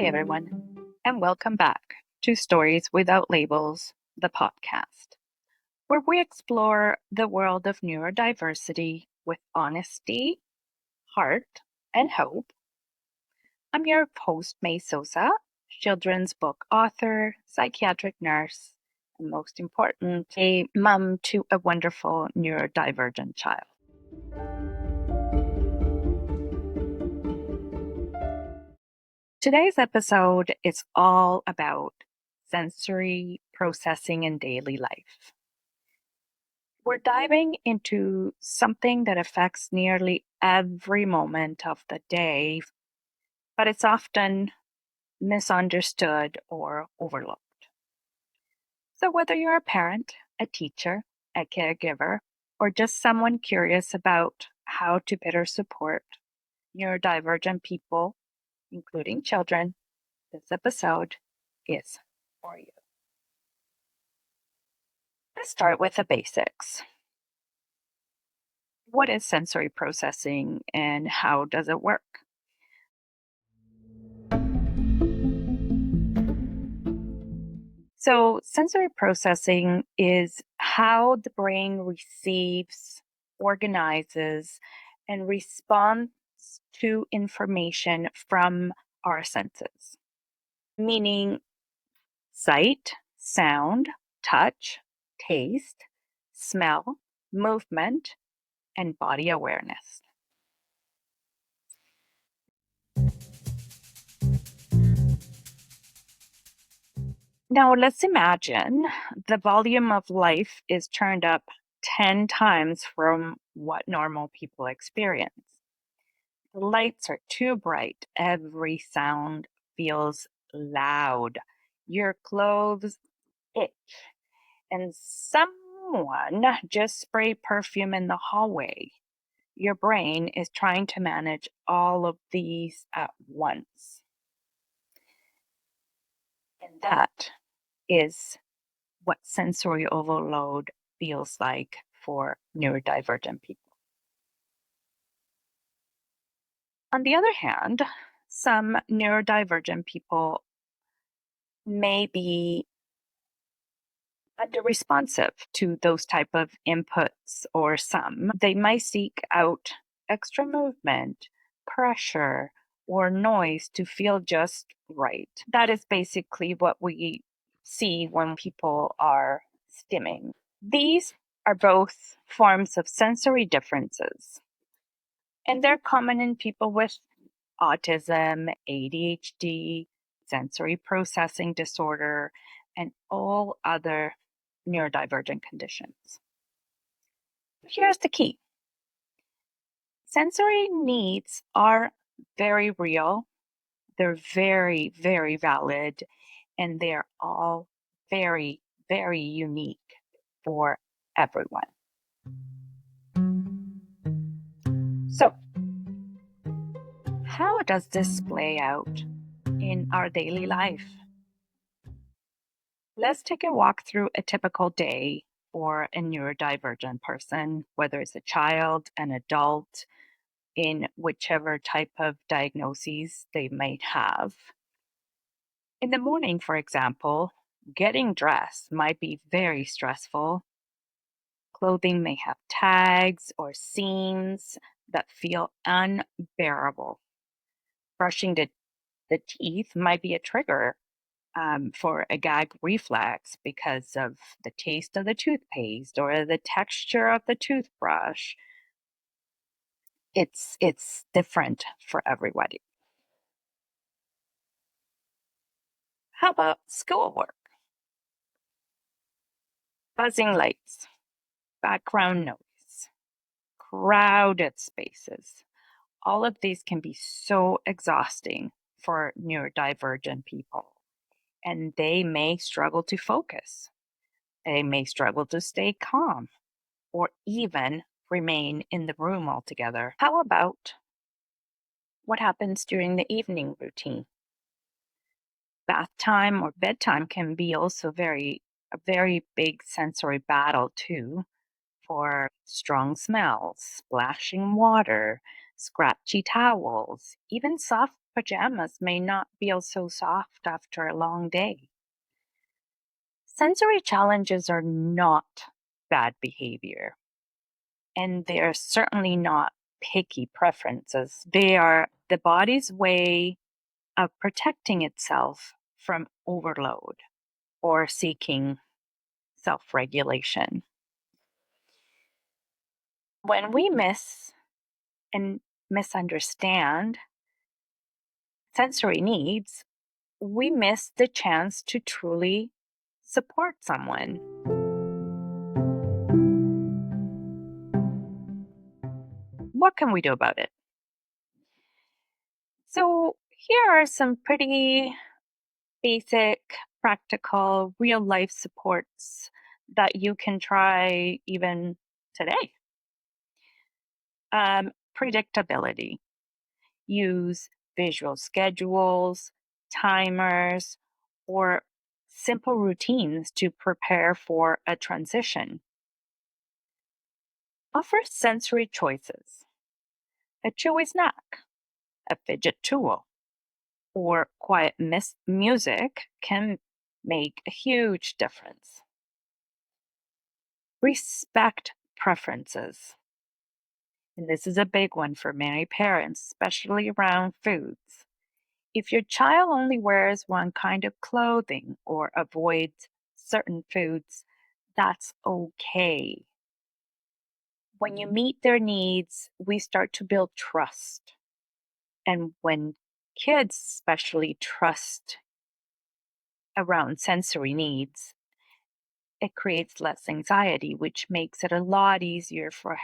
Hi, everyone, and welcome back to Stories Without Labels, the podcast, where we explore the world of neurodiversity with honesty, heart, and hope. I'm your host, May Sosa, children's book author, psychiatric nurse, and most important, a mom to a wonderful neurodivergent child. Today's episode is all about sensory processing in daily life. We're diving into something that affects nearly every moment of the day, but it's often misunderstood or overlooked. So, whether you're a parent, a teacher, a caregiver, or just someone curious about how to better support neurodivergent people, including children, this episode is for you. Let's start with the basics. What is sensory processing and how does it work? So, sensory processing is how the brain receives, organizes, and responds to information from our senses, meaning sight, sound, touch, taste, smell, movement, and body awareness. Now, let's imagine the volume of life is turned up 10 times from what normal people experience. The lights are too bright. Every sound feels loud. Your clothes itch. And someone just sprayed perfume in the hallway. Your brain is trying to manage all of these at once. And that is what sensory overload feels like for neurodivergent people. On the other hand, some neurodivergent people may be under-responsive to those type of inputs, or some they might seek out extra movement, pressure, or noise to feel just right. That is basically what we see when people are stimming. These are both forms of sensory differences, and they're common in people with autism, ADHD, sensory processing disorder, and all other neurodivergent conditions. Here's the key: sensory needs are very real, they're very, very valid, and they're all very, very unique for everyone. So, how does this play out in our daily life? Let's take a walk through a typical day for a neurodivergent person, whether it's a child, an adult, in whichever type of diagnoses they might have. In the morning, for example, getting dressed might be very stressful. Clothing may have tags or seams that feel unbearable. Brushing the teeth might be a trigger for a gag reflex because of the taste of the toothpaste or the texture of the toothbrush. It's different for everybody. How about schoolwork? Buzzing lights, background noise, crowded spaces. All of these can be so exhausting for neurodivergent people, and they may struggle to focus. They may struggle to stay calm or even remain in the room altogether. How about what happens during the evening routine? Bath time or bedtime can be also a very big sensory battle too, for strong smells, splashing water, scratchy towels, even soft pajamas may not feel so soft after a long day. Sensory challenges are not bad behavior, and they are certainly not picky preferences. They are the body's way of protecting itself from overload or seeking self regulation. When we miss and misunderstand sensory needs, we miss the chance to truly support someone. What can we do about it? So, here are some pretty basic, practical, real life supports that you can try even today. Predictability. Use visual schedules, timers, or simple routines to prepare for a transition. Offer sensory choices: a chewy snack, a fidget tool, or quiet music can make a huge difference. Respect preferences. And this is a big one for many parents, especially around foods. If your child only wears one kind of clothing or avoids certain foods, that's okay. When you meet their needs, we start to build trust. And when kids, especially, trust around sensory needs, it creates less anxiety, which makes it a lot easier for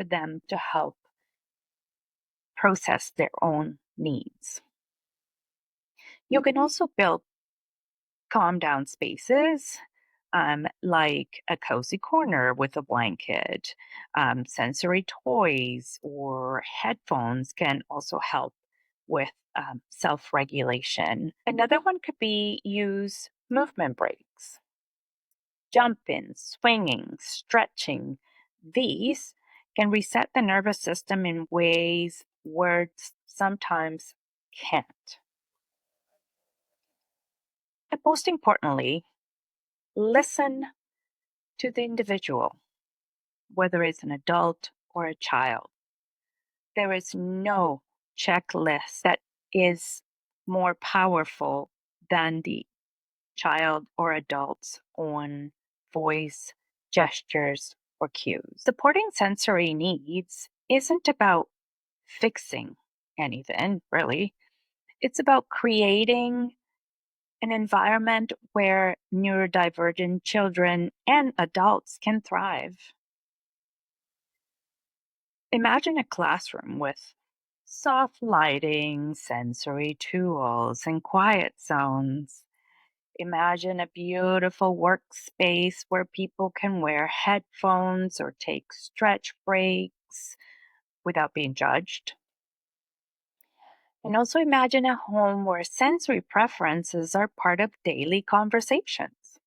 them to help process their own needs. You can also build calm down spaces, like a cozy corner with a blanket. Sensory toys or headphones can also help with self regulation. Another one could be use movement breaks, jumping, swinging, stretching. These can reset the nervous system in ways words sometimes can't. And most importantly, listen to the individual, whether it's an adult or a child. There is no checklist that is more powerful than the child or adult's own voice, gestures, or cues. Supporting sensory needs isn't about fixing anything, really. It's about creating an environment where neurodivergent children and adults can thrive. Imagine a classroom with soft lighting, sensory tools, and quiet zones. Imagine a beautiful workspace where people can wear headphones or take stretch breaks without being judged. And also imagine a home where sensory preferences are part of daily conversations.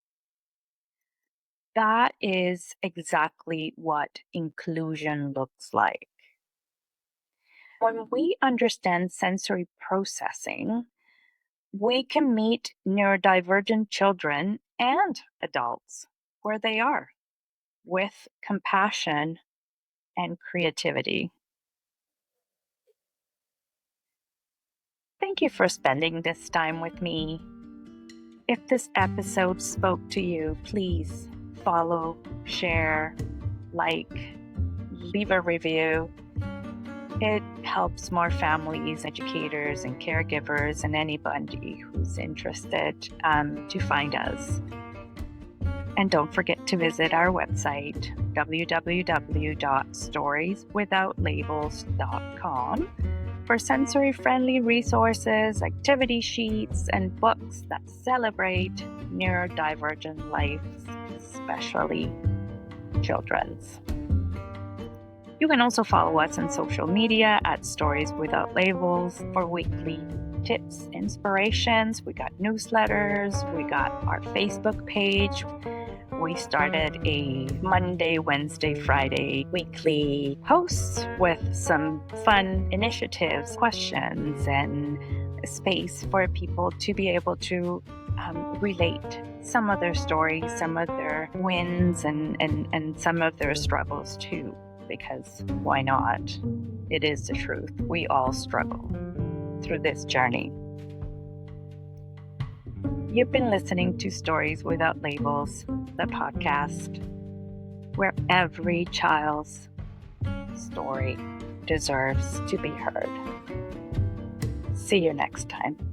That is exactly what inclusion looks like. When we understand sensory processing, we can meet neurodivergent children and adults where they are with compassion and creativity. Thank you for spending this time with me. If this episode spoke to you, please follow, share, like, leave a review. It helps more families, educators, and caregivers, and anybody who's interested to find us. And don't forget to visit our website, www.storieswithoutlabels.com, for sensory-friendly resources, activity sheets, and books that celebrate neurodivergent lives, especially children's. You can also follow us on social media at Stories Without Labels for weekly tips, inspirations. We got newsletters, we got our Facebook page. We started a Monday, Wednesday, Friday weekly posts with some fun initiatives, questions, and a space for people to be able to relate some of their stories, some of their wins, and some of their struggles too, because why not? It is the truth. We all struggle through this journey. You've been listening to Stories Without Labels, the podcast, where every child's story deserves to be heard. See you next time.